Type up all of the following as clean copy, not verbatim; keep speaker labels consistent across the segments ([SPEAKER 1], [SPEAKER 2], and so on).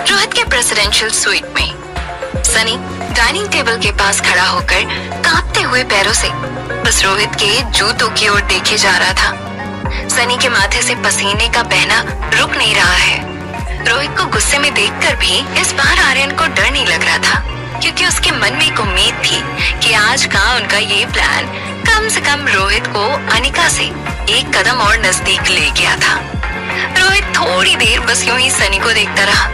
[SPEAKER 1] रोहित के presidential suite में Sunny dining table के पास खड़ा होकर कांपते हुए पैरों से बस रोहित के जूतों की ओर देखे जा रहा था। सनी के माथे से पसीने का बहना रुक नहीं रहा है। रोहित को गुस्से में देखकर भी इस बार आर्यन को डर नहीं लग रहा था, क्योंकि उसके मन में एक उम्मीद थी कि आज का उनका ये प्लान कम से कम रोहित को अनिका से एक कदम और नजदीक ले गया था। रोहित थोड़ी देर बस यूं ही सनी को देखता रहा,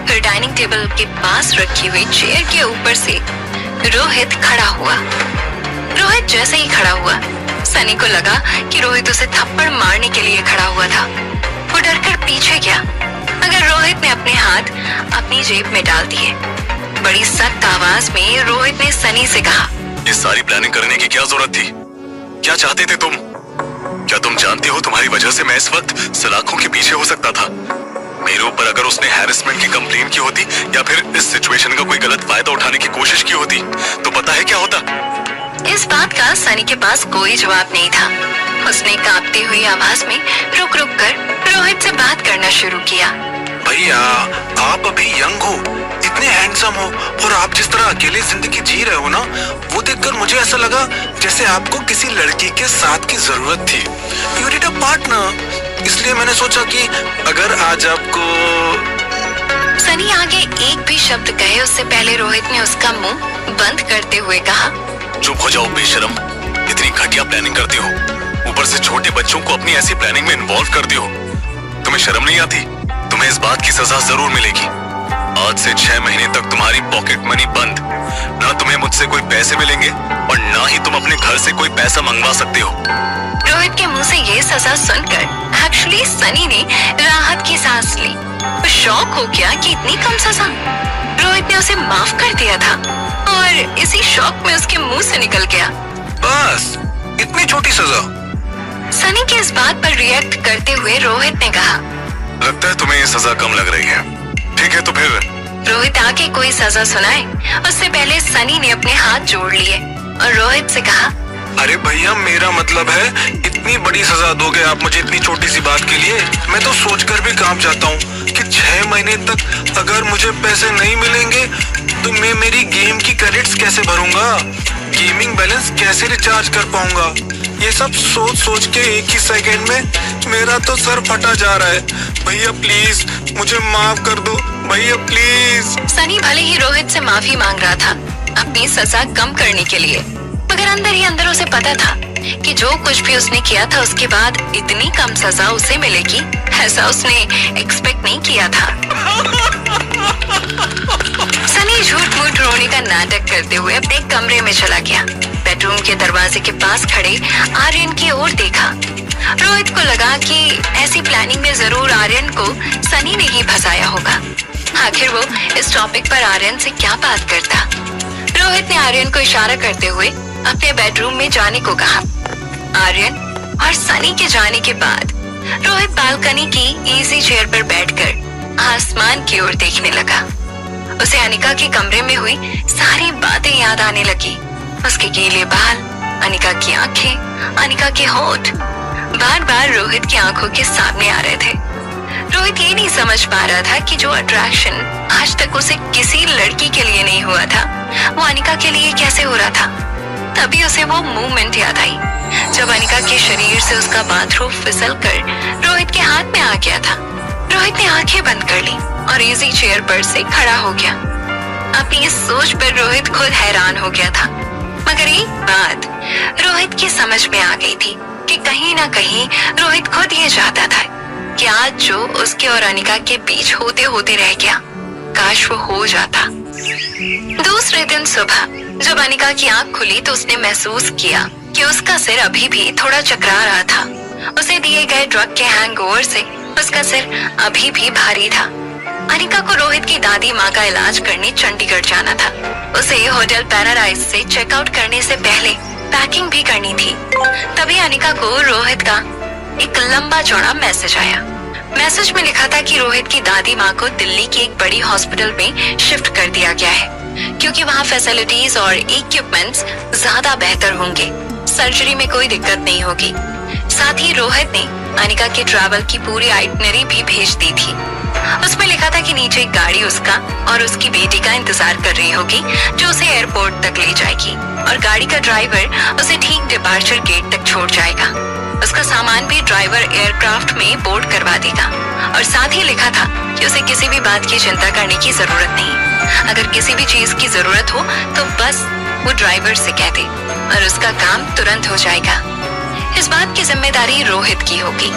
[SPEAKER 1] फिर डाइनिंग टेबल के पास रखी हुई चेयर के ऊपर से रोहित खड़ा हुआ। रोहित जैसे ही खड़ा हुआ, सनी को लगा कि रोहित उसे थप्पड़ मारने के लिए खड़ा हुआ था। वो डरकर पीछे गया, मगर रोहित ने अपने हाथ अपनी जेब में डाल दिए। बड़ी सख्त आवाज में रोहित ने सनी से कहा,
[SPEAKER 2] ये सारी प्लानिंग करने की क्या जरूरत थी? क्या चाहते थे तुम? क्या तुम जानती हो तुम्हारी वजह से मैं इस वक्त सलाखों के पीछे हो सकता था? मेरे ऊपर अगर उसने हैरेसमेंट की कंप्लेन की होती या फिर इस सिचुएशन का कोई गलत फायदा उठाने की कोशिश की होती तो पता है क्या होता?
[SPEAKER 1] इस बात का सनी के पास कोई जवाब नहीं था। उसने कांपती हुई आवाज में रुक रुक कर रोहित से बात करना शुरू किया।
[SPEAKER 3] भैया, आप अभी यंग हो, इतने हैंडसम हो और आप जिस तरह अकेले जिंदगी जी रहे हो ना, वो देखकर मुझे ऐसा लगा जैसे आपको किसी लड़की के साथ की जरूरत थी। You need a partner. इसलिए मैंने सोचा कि अगर आज आपको।
[SPEAKER 1] सनी आगे एक भी शब्द कहे उससे पहले रोहित ने उसका मुंह बंद करते हुए कहा,
[SPEAKER 2] चुप हो जाओ बेशरम। इतनी घटिया प्लानिंग करती हो, ऊपर से छोटे बच्चों को अपनी ऐसी प्लानिंग में इन्वॉल्व करती हो। तुम्हें शर्म नहीं आती? तुम्हें इस बात की सजा जरूर मिलेगी। आज से 6 महीने तक तुम्हारी पॉकेट मनी बंद। ना तुम्हें मुझसे कोई पैसे मिलेंगे और ना ही तुम अपने घर से कोई पैसा मंगवा सकते हो।
[SPEAKER 1] रोहित के मुंह से ये सजा सुनकर एक्चुअली सनी ने राहत की सांस ली। वो शॉक हो गया कि इतनी कम सजा। रोहित ने उसे माफ कर दिया था और इसी शॉक में उसके मुंह से निकल गया,
[SPEAKER 3] बस इतनी छोटी सजा।
[SPEAKER 1] सनी की इस बात पर रिएक्ट करते हुए रोहित ने कहा,
[SPEAKER 2] लगता है तुम्हें ये सजा कम लग रही है। ठीक है तो फिर।
[SPEAKER 1] रोहित आके कोई सजा सुनाए उससे पहले सनी ने अपने हाथ जोड़ लिए और रोहित से कहा,
[SPEAKER 3] अरे भैया, मेरा मतलब है इतनी बड़ी सजा दोगे आप मुझे इतनी छोटी सी बात के लिए? मैं तो सोचकर भी कांप जाता हूँ कि 6 महीने तक अगर मुझे पैसे नहीं मिलेंगे तो मैं मेरी गेम की क्रेडिट्स कैसे भरूंगा, गेमिंग बैलेंस कैसे रिचार्ज कर पाऊंगा। ये सब सोच सोच के एक ही सेकंड में मेरा तो सर फटा जा रहा है। भैया प्लीज मुझे माफ कर दो, भैया प्लीज।
[SPEAKER 1] सनी भले ही रोहित से माफी मांग रहा था अपनी सजा कम करने के लिए, मगर अंदर ही अंदर उसे पता था कि जो कुछ भी उसने किया था उसके बाद इतनी कम सजा उसे मिलेगी, ऐसा उसने एक्सपेक्ट नहीं किया था। सनी झूठ मूठ रोने का नाटक करते हुए अपने कमरे में चला गया। बेडरूम के दरवाजे के पास खड़े आर्यन की ओर देखा। रोहित को लगा कि ऐसी प्लानिंग में जरूर आर्यन को सनी ने ही फंसाया होगा। आखिर वो इस टॉपिक पर आर्यन से क्या बात करता। रोहित ने आर्यन को इशारा करते हुए अपने बेडरूम में जाने को कहा। आर्यन और सनी के जाने के बाद रोहित बालकनी की इजी चेयर पर बैठकर आसमान की ओर देखने लगा। उसे अनिका के कमरे में हुई सारी बातें याद आने लगी। उसके गीले बाल, अनिका की आंखें, अनिका के होठ बार बार रोहित की आंखों के सामने आ रहे थे। रोहित ये नहीं समझ पा रहा था कि जो अट्रैक्शन आज तक उसे किसी लड़की के लिए नहीं हुआ था, वो अनिका के लिए कैसे हो रहा था। तभी उसे वो मूवमेंट याद आई जब अनिका के शरीर से उसका बाथरूम फिसलकर रोहित के हाथ में आ गया था। रोहित ने आंखें बंद कर ली और इजी चेयर पर से खड़ा हो गया। अपनी इस सोच पर रोहित खुद हैरान हो गया था, मगर एक बात रोहित की समझ में आ गई थी कि कहीं ना कहीं रोहित खुद ये चाहता था कि आज जो उसके और अनिका के बीच होते होते रह गया, काश वो हो जाता। दूसरे दिन सुबह जब अनिका की आंख खुली तो उसने महसूस किया कि उसका सिर अभी भी थोड़ा चकरा रहा था। उसे दिए गए ड्रग के हैंगओवर से उसका सिर अभी भी भारी था। अनिका को रोहित की दादी माँ का इलाज करने चंडीगढ़ जाना था। उसे होटल पैराडाइज से चेकआउट करने से पहले पैकिंग भी करनी थी। तभी अनिका को रोहित का एक लंबा चौड़ा मैसेज आया। मैसेज में लिखा था कि रोहित की दादी माँ को दिल्ली की एक बड़ी हॉस्पिटल में शिफ्ट कर दिया गया है, क्योंकि वहाँ फैसिलिटीज और इक्विपमेंट्स ज्यादा बेहतर होंगे। सर्जरी में कोई दिक्कत नहीं होगी। साथ ही रोहित ने अनिका के ट्रैवल की पूरी आइटनरी भी भेज दी थी। उसमें लिखा था कि नीचे एक गाड़ी उसका और उसकी बेटी का इंतजार कर रही होगी जो उसे एयरपोर्ट तक ले जाएगी और गाड़ी का ड्राइवर उसे ठीक डिपार्चर गेट तक छोड़ जाएगा। उसका सामान भी ड्राइवर एयरक्राफ्ट में बोर्ड करवा देगा और साथ ही लिखा था कि उसे किसी भी बात की चिंता करने की जरूरत नहीं। अगर किसी भी चीज की जरूरत हो तो बस वो ड्राइवर से कह दे और उसका काम तुरंत हो जाएगा। इस बात की जिम्मेदारी रोहित की होगी।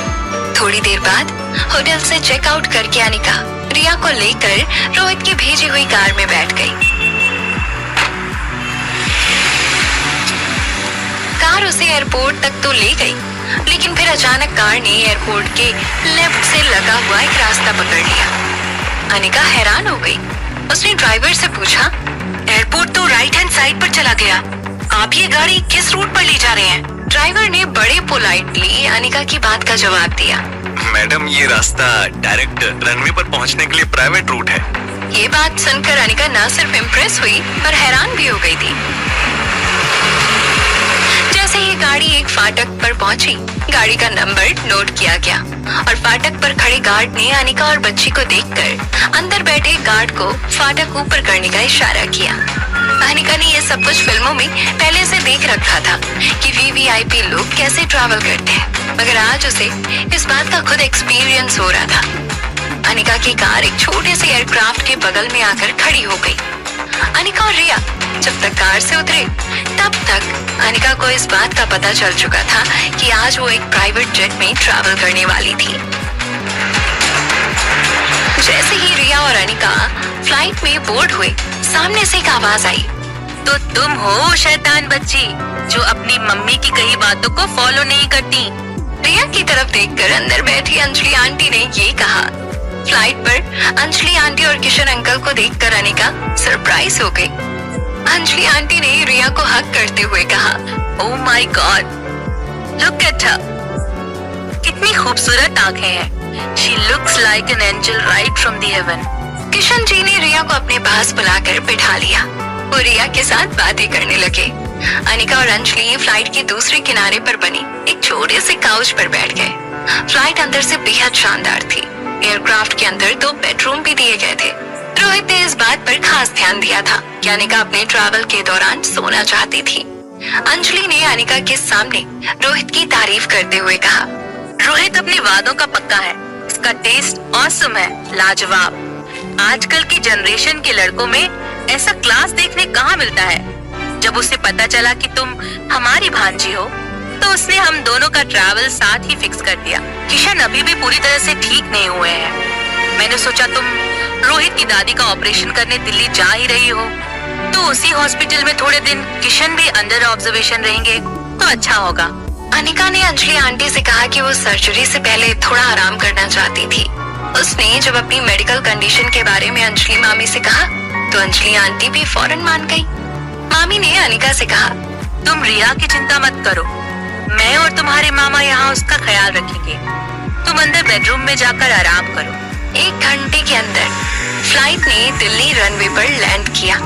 [SPEAKER 1] थोड़ी देर बाद होटल से चेकआउट करके अनिका रिया को लेकर रोहित की भेजी हुई कार में बैठ गई। कार उसे एयरपोर्ट तक तो ले गई, लेकिन फिर अचानक कार ने एयरपोर्ट के लेफ्ट से लगा हुआ एक रास्ता पकड़ लिया। अनिका हैरान हो गई। उसने ड्राइवर से पूछा, एयरपोर्ट तो राइट हैंड साइड पर चला गया, आप ये गाड़ी किस रूट पर ले जा रहे हैं? ड्राइवर ने बड़े पोलाइटली अनिका की बात का जवाब दिया,
[SPEAKER 2] मैडम ये रास्ता डायरेक्ट रनवे पर पहुंचने के लिए प्राइवेट रूट है।
[SPEAKER 1] ये बात सुनकर अनिका न सिर्फ इम्प्रेस हुई पर हैरान भी हो गई थी। जैसे ही गाड़ी एक फाटक पर पहुंची, गाड़ी का नंबर नोट किया गया और फाटक पर खड़े गार्ड ने अनिका और बच्ची को देखकर अंदर बैठे गार्ड को फाटक ऊपर करने का इशारा किया। अनिका ने ये सब कुछ फिल्मों में पहले से देख रखा था कि वीवीआईपी लोग कैसे ट्रैवल करते हैं, मगर आज उसे इस बात का खुद एक्सपीरियंस हो रहा था। अनिका की कार एक छोटे से एयरक्राफ्ट के बगल में आकर खड़ी हो गई। अनिका और रिया जब तक कार से उतरे तब तक अनिका को इस बात का पता चल चुका था कि आज वो एक प्राइवेट जेट में ट्रैवल करने वाली थी। जैसे ही रिया और अनिका फ्लाइट में बोर्ड हुए, सामने से एक आवाज आई,
[SPEAKER 4] तो तुम हो शैतान बच्ची जो अपनी मम्मी की कही बातों को फॉलो नहीं करती।
[SPEAKER 1] रिया की तरफ देखकर अंदर बैठी अंजलि आंटी ने ये कहा। फ्लाइट पर अंजलि आंटी और किशन अंकल को देखकर अनिका सरप्राइज हो गई। अंजलि आंटी ने रिया को हक करते हुए कहा,
[SPEAKER 4] oh my God, look at her, कितनी खूबसूरत आंखें हैं। She looks like an angel right from the heaven.
[SPEAKER 1] Kishan ji ने रिया को अपने पास बुलाकर बिठा लिया। वो रिया के साथ बातें करने लगे। अनिका और अंजलि फ्लाइट के दूसरे किनारे पर बनी एक छोटे से काउच पर बैठ गए। फ्लाइट अंदर से बेहद शानदार थी। एयरक्राफ्ट के अंदर 2 बेडरूम भी दिए गए थे। रोहित ने इस बात पर खास ध्यान दिया था कि अनिका अपने ट्रैवल के दौरान सोना चाहती थी। अंजलि ने अनिका के सामने रोहित की तारीफ करते हुए कहा,
[SPEAKER 4] रोहित अपने वादों का पक्का है, इसका टेस्ट ऑसम है, लाजवाब। आजकल की जनरेशन के लड़कों में ऐसा क्लास देखने कहाँ मिलता है। जब उसे पता चला कि तुम हमारी भांजी हो तो उसने हम दोनों का ट्रैवल साथ ही फिक्स कर दिया। किशन अभी भी पूरी तरह से ठीक नहीं हुए हैं। मैंने सोचा तुम रोहित की दादी का ऑपरेशन करने दिल्ली जा ही रही हो तो उसी हॉस्पिटल में थोड़े दिन किशन भी अंडर ऑब्जर्वेशन रहेंगे तो अच्छा होगा।
[SPEAKER 1] अनिका ने अंजलि आंटी से कहा कि वो सर्जरी से पहले थोड़ा आराम करना चाहती थी। उसने जब अपनी मेडिकल कंडीशन के बारे में अंजलि मामी से कहा तो अंजलि आंटी भी फौरन मान गई। मामी ने अनिका से कहा,
[SPEAKER 4] तुम रिया की चिंता मत करो, मैं और तुम्हारे मामा यहाँ उसका ख्याल रखेंगे। तुम अंदर बेडरूम में जाकर आराम करो।
[SPEAKER 1] 1 घंटे के अंदर फ्लाइट ने दिल्ली रनवे पर लैंड किया।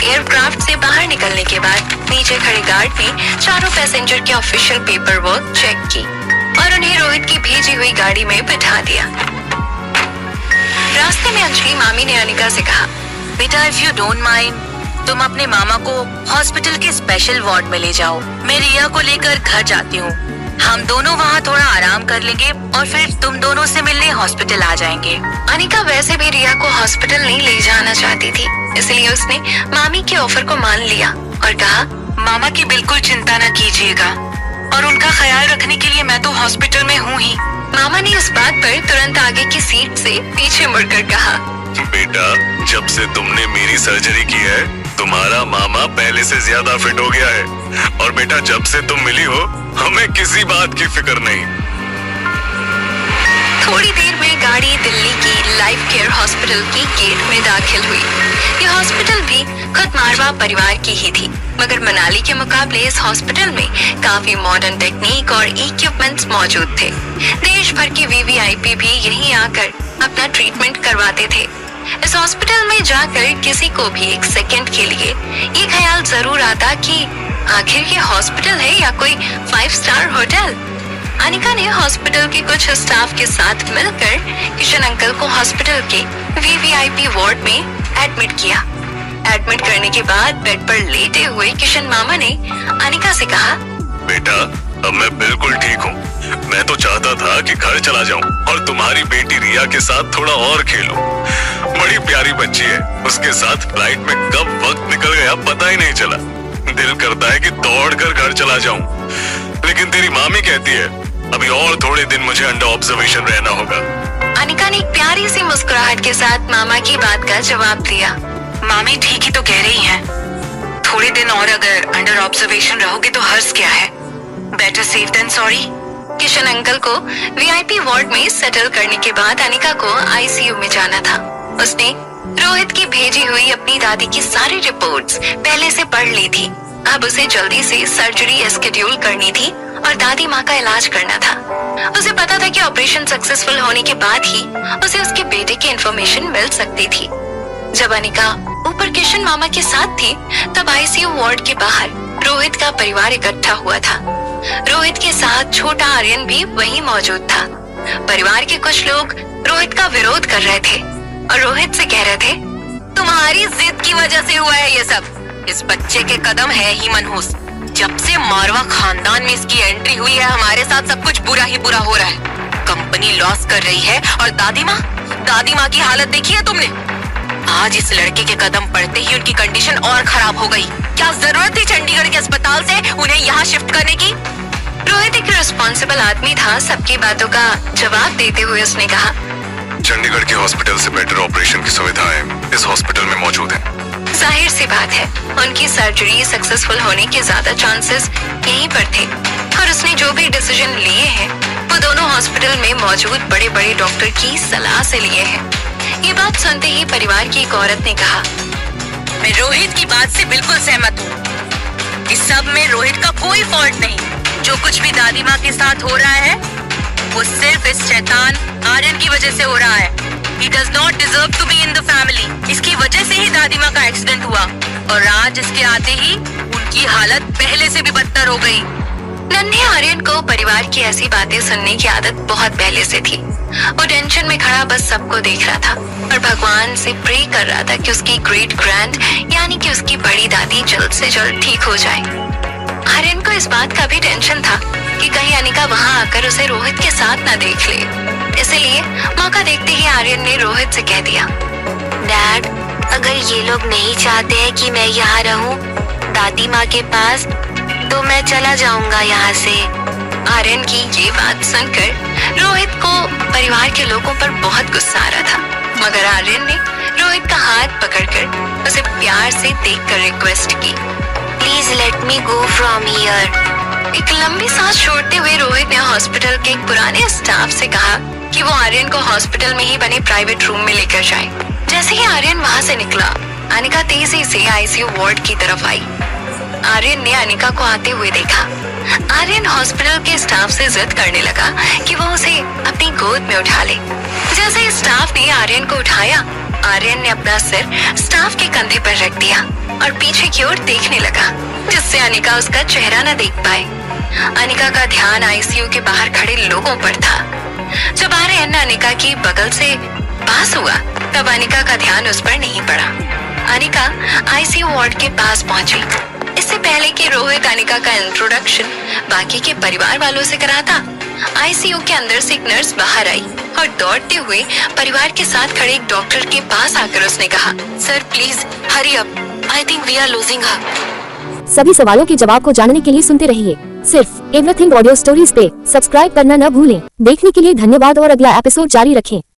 [SPEAKER 1] एयरक्राफ्ट से बाहर निकलने के बाद नीचे खड़े गार्ड ने चारों पैसेंजर के ऑफिशियल पेपर वर्क चेक की और उन्हें रोहित की भेजी हुई गाड़ी में बिठा दिया। रास्ते में अंजलि मामी ने अनिका से कहा,
[SPEAKER 4] बेटा इफ यू डोंट माइंड तुम अपने मामा को हॉस्पिटल के स्पेशल वार्ड में ले जाओ। मैं रिया को लेकर घर जाती हूँ। हम दोनों वहाँ थोड़ा आराम कर लेंगे और फिर तुम दोनों से मिलने हॉस्पिटल आ जाएंगे।
[SPEAKER 1] अनिका वैसे भी रिया को हॉस्पिटल नहीं ले जाना चाहती थी, इसलिए उसने मामी के ऑफर को मान लिया और कहा,
[SPEAKER 4] मामा की बिल्कुल चिंता न कीजिएगा और उनका ख्याल रखने के लिए मैं तो हॉस्पिटल में हूँ ही।
[SPEAKER 1] मामा ने इस बात पर तुरंत आगे की सीट से पीछे मुड़कर कहा,
[SPEAKER 2] बेटा जब से तुमने मेरी सर्जरी की है तुम्हारा मामा पहले से ज्यादा फिट हो गया है और बेटा जब से तुम मिली हो हमें किसी बात की फिक्र नहीं।
[SPEAKER 1] थोड़ी देर में गाड़ी दिल्ली की लाइफ केयर हॉस्पिटल की गेट में दाखिल हुई। ये हॉस्पिटल भी खुद मारवा परिवार की ही थी, मगर मनाली के मुकाबले इस हॉस्पिटल में काफी मॉडर्न टेक्निक और इक्विपमेंट्स मौजूद थे। देश भर के वीवीआईपी भी यहीं आकर अपना ट्रीटमेंट करवाते थे। इस हॉस्पिटल में जाकर किसी को भी 1 सेकंड के लिए ये ख्याल जरूर आता कि आखिर ये हॉस्पिटल है या कोई 5 स्टार होटल। अनिका ने हॉस्पिटल के कुछ स्टाफ के साथ मिलकर किशन अंकल को हॉस्पिटल के वीवीआईपी वार्ड में एडमिट किया। एडमिट करने के बाद बेड पर लेटे हुए किशन मामा ने अनिका से कहा,
[SPEAKER 2] बेटा अब मैं बिल्कुल ठीक हूँ। मैं तो चाहता था कि घर चला जाऊँ और तुम्हारी बेटी रिया के साथ थोड़ा और खेलूं। बड़ी प्यारी बच्ची है, उसके साथ फ्लाइट में कब वक्त निकल गया पता ही नहीं चला। दिल करता है कि दौड़कर घर चला जाऊं, लेकिन तेरी मामी कहती है अभी और थोड़े दिन मुझे अंडर ऑब्जर्वेशन रहना होगा।
[SPEAKER 1] अनिका ने एक प्यारी सी मुस्कुराहट के साथ मामा की बात का जवाब दिया।
[SPEAKER 4] मामी ठीक ही तो कह रही हैं। थोड़े दिन और अगर अंडर ऑब्जर्वेशन रहोगे तो हर्ज क्या है? Better safe than sorry.
[SPEAKER 1] Kishan uncle को वीआईपी वार्ड में सेटल करने के बाद अनिका को आईसीयू में जाना था। उसने रोहित की भेजी हुई अपनी दादी की सारी रिपोर्ट्स पहले से पढ़ ली थी। अब उसे जल्दी से सर्जरी स्केड्यूल करनी थी और दादी माँ का इलाज करना था। उसे पता था कि ऑपरेशन सक्सेसफुल होने के बाद ही उसे उसके बेटे की इंफॉर्मेशन मिल सकती थी। जब अनिका ऊपर किशन मामा के साथ थी तब आईसीयू वार्ड के बाहर रोहित का परिवार इकट्ठा हुआ था। रोहित के साथ छोटा आर्यन भी वहीं मौजूद था। परिवार के कुछ लोग रोहित का विरोध कर रहे थे और रोहित से कह रहे थे,
[SPEAKER 4] तुम्हारी जिद की वजह से हुआ है ये सब। इस बच्चे के कदम है ही मनहूस। जब से मारवा खानदान में इसकी एंट्री हुई है हमारे साथ सब कुछ बुरा ही बुरा हो रहा है। कंपनी लॉस कर रही है और दादी माँ की हालत देखी है तुमने? आज इस लड़के के कदम पड़ते ही उनकी कंडीशन और खराब हो गई। क्या जरूरत थी चंडीगढ़ के अस्पताल से उन्हें यहाँ शिफ्ट करने की?
[SPEAKER 1] रोहित एक रिस्पॉन्सिबल आदमी था। सबकी बातों का जवाब देते हुए उसने कहा,
[SPEAKER 2] चंडीगढ़ के हॉस्पिटल से बेटर ऑपरेशन की सुविधाएं इस हॉस्पिटल में मौजूद हैं।
[SPEAKER 1] जाहिर सी बात है उनकी सर्जरी सक्सेसफुल होने के ज्यादा चांसेस यहीं पर थे और उसने जो भी डिसीजन लिए हैं वो दोनों हॉस्पिटल में मौजूद बड़े बड़े डॉक्टर की सलाह से लिए हैं। ये बात सुनते ही परिवार की एक औरत ने कहा,
[SPEAKER 4] मैं रोहित की बात से बिल्कुल सहमत हूँ। इस सब में रोहित का कोई फॉल्ट नहीं। जो कुछ भी दादी माँ के साथ हो रहा है वो सिर्फ इस शैतान आर्यन की वजह से हो रहा है। He does not deserve to be in the family। इसकी वजह से ही दादी माँ का एक्सीडेंट हुआ और आज इसके आते ही उनकी हालत पहले से भी बदतर हो गई।
[SPEAKER 1] नन्हे आर्यन को परिवार की ऐसी बातें सुनने की आदत बहुत पहले से थी। वो टेंशन में खड़ा बस सबको देख रहा था और भगवान से प्रे कर रहा था कि उसकी ग्रेट ग्रैंड यानी कि उसकी बड़ी दादी जल्द से जल्द ठीक हो जाए। आर्यन को इस बात का भी टेंशन था कि कहीं अनिका वहाँ आकर उसे रोहित के साथ न देख ले। इसलिए मौका देखते ही आर्यन ने रोहित से कह दिया, डैड अगर ये लोग नहीं चाहते हैं कि मैं यहाँ रहूँ दादी माँ के पास तो मैं चला जाऊंगा यहाँ से। आर्यन की ये बात सुनकर रोहित को परिवार के लोगों पर बहुत गुस्सा आ रहा था, मगर आर्यन ने रोहित का हाथ पकड़कर उसे प्यार से देखकर रिक्वेस्ट की, please let me go from here. एक लंबी सांस छोड़ते हुए रोहित ने हॉस्पिटल के एक पुराने स्टाफ से कहा कि वो आर्यन को हॉस्पिटल में ही बने प्राइवेट रूम में लेकर जाए। जैसे ही आर्यन वहाँ से निकला अनिका तेजी से आईसीयू वार्ड की तरफ आई। आर्यन ने अनिका को आते हुए देखा। आर्यन हॉस्पिटल के स्टाफ से जिद करने लगा कि वो उसे अपनी गोद में उठा ले। जैसे ही स्टाफ ने आर्यन को उठाया आर्यन ने अपना सिर स्टाफ के कंधे पर रख दिया और पीछे की ओर देखने लगा, जिससे अनिका उसका चेहरा न देख पाए। अनिका का ध्यान आईसीयू के बाहर खड़े लोगों पर था। जब आर्यन अनिका की बगल से पास हुआ तब अनिका का ध्यान उस पर नहीं पड़ा। अनिका आईसीयू वार्ड के पास पहुंची। इससे पहले कि रोहित अनिका का इंट्रोडक्शन बाकी के परिवार वालों से कराता, आईसीयू के अंदर से एक नर्स बाहर आई और दौड़ते हुए परिवार के साथ खड़े एक डॉक्टर के पास आकर उसने कहा, sir please hurry up, I think we are losing her.
[SPEAKER 5] सभी सवालों के जवाब को जानने के लिए सुनते रहिए सिर्फ एवरीथिंग ऑडियो स्टोरीज पे। सब्सक्राइब करना न भूलें। देखने के लिए धन्यवाद और अगला एपिसोड जारी रखें।